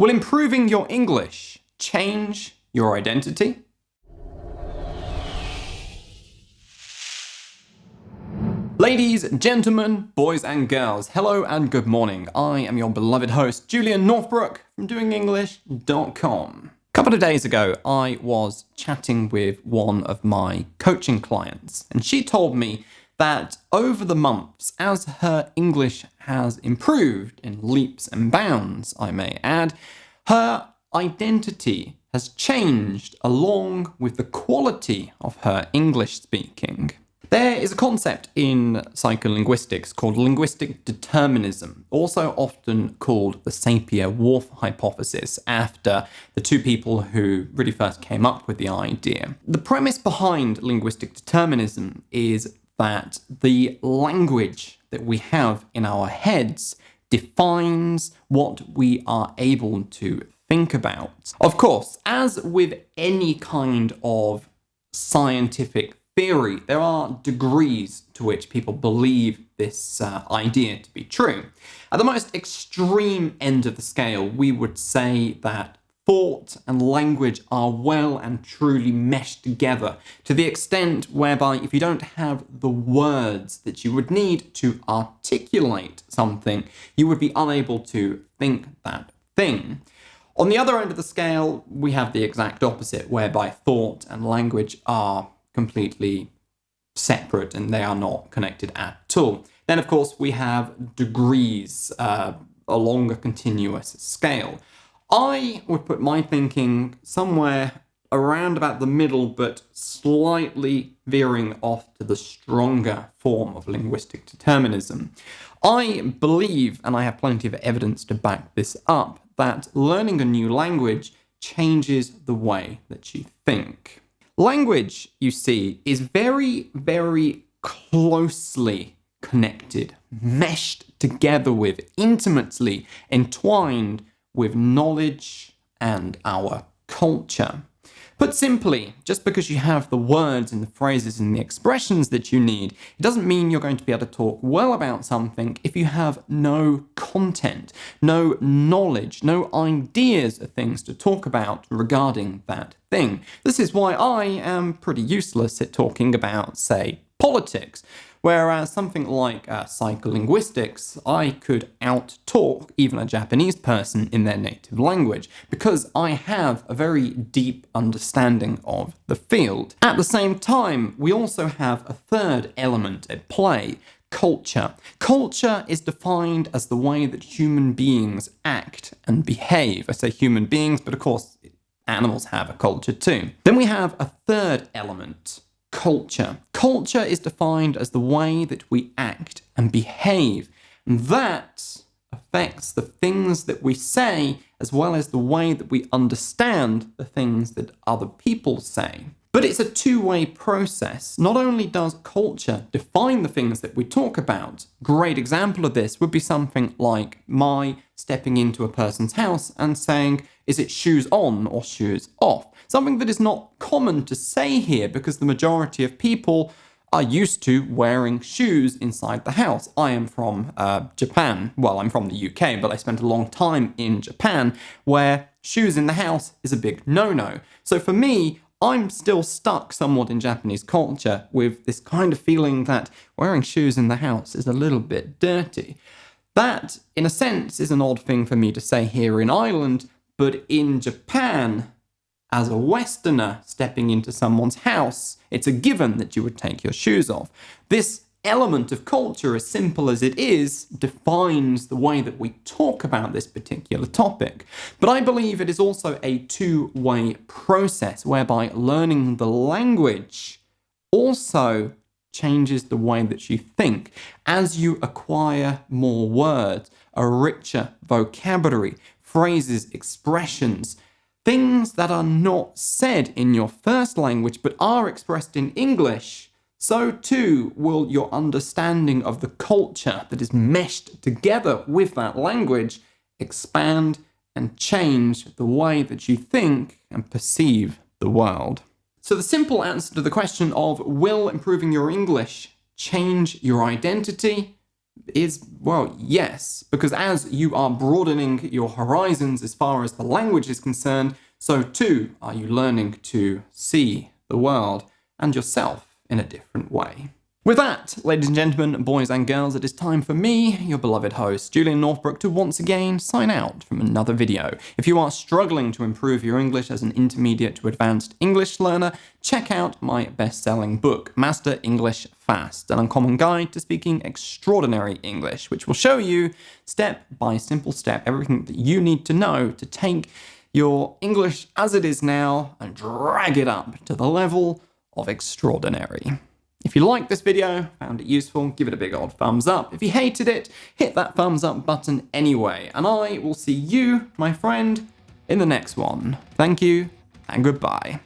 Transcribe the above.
Will improving your English change your identity? Ladies, gentlemen, boys and girls, hello and good morning. I am your beloved host, Julian Northbrook from doingenglish.com. A couple of days ago, I was chatting with one of my coaching clients, and she told me that over the months, as her English has improved in leaps and bounds, I may add, her identity has changed along with the quality of her English speaking. There is a concept in psycholinguistics called linguistic determinism, also often called the Sapir-Whorf hypothesis, after the two people who really first came up with the idea. The premise behind linguistic determinism is that the language that we have in our heads defines what we are able to think about. Of course, as with any kind of scientific theory, there are degrees to which people believe this idea to be true. At the most extreme end of the scale, we would say that thought and language are well and truly meshed together to the extent whereby if you don't have the words that you would need to articulate something, you would be unable to think that thing. On the other end of the scale, we have the exact opposite, whereby thought and language are completely separate and they are not connected at all. Then, of course, we have degrees along a continuous scale. I would put my thinking somewhere around about the middle, but slightly veering off to the stronger form of linguistic determinism. I believe, and I have plenty of evidence to back this up, that learning a new language changes the way that you think. Language, you see, is very, very closely connected, meshed together with, intimately entwined with knowledge and our culture. Put simply, just because you have the words and the phrases and the expressions that you need, it doesn't mean you're going to be able to talk well about something if you have no content, no knowledge, no ideas of things to talk about regarding that thing. This is why I am pretty useless at talking about, say, politics. Whereas something like psycholinguistics, I could out-talk even a Japanese person in their native language, because I have a very deep understanding of the field. At the same time, we also have a third element at play: culture. Culture is defined as the way that human beings act and behave. I say human beings, but of course, animals have a culture too. Then we have a third element: culture. Culture is defined as the way that we act and behave. And that affects the things that we say, as well as the way that we understand the things that other people say. But it's a two-way process. Not only does culture define the things that we talk about, great example of this would be something like my stepping into a person's house and saying, is it shoes on or shoes off? Something that is not common to say here because the majority of people are used to wearing shoes inside the house. I am from Japan. Well, I'm from the UK, but I spent a long time in Japan where shoes in the house is a big no-no. So for me, I'm still stuck somewhat in Japanese culture with this kind of feeling that wearing shoes in the house is a little bit dirty. That, in a sense, is an odd thing for me to say here in Ireland, but in Japan, as a Westerner stepping into someone's house, it's a given that you would take your shoes off. This element of culture, as simple as it is, defines the way that we talk about this particular topic. But I believe it is also a two-way process whereby learning the language also changes the way that you think. As you acquire more words, a richer vocabulary, phrases, expressions, things that are not said in your first language but are expressed in English, so too will your understanding of the culture that is meshed together with that language expand and change the way that you think and perceive the world. So the simple answer to the question of will improving your English change your identity is, well, yes, because as you are broadening your horizons as far as the language is concerned, so too are you learning to see the world and yourself in a different way. With that, ladies and gentlemen, boys and girls, it is time for me, your beloved host, Julian Northbrook, to once again sign out from another video. If you are struggling to improve your English as an intermediate to advanced English learner, check out my best-selling book, Master English Fast, an uncommon guide to speaking extraordinary English, which will show you, step by simple step, everything that you need to know to take your English as it is now and drag it up to the level of extraordinary. If you liked this video, found it useful, give it a big old thumbs up. If you hated it, hit that thumbs up button anyway. And I will see you, my friend, in the next one. Thank you, and goodbye.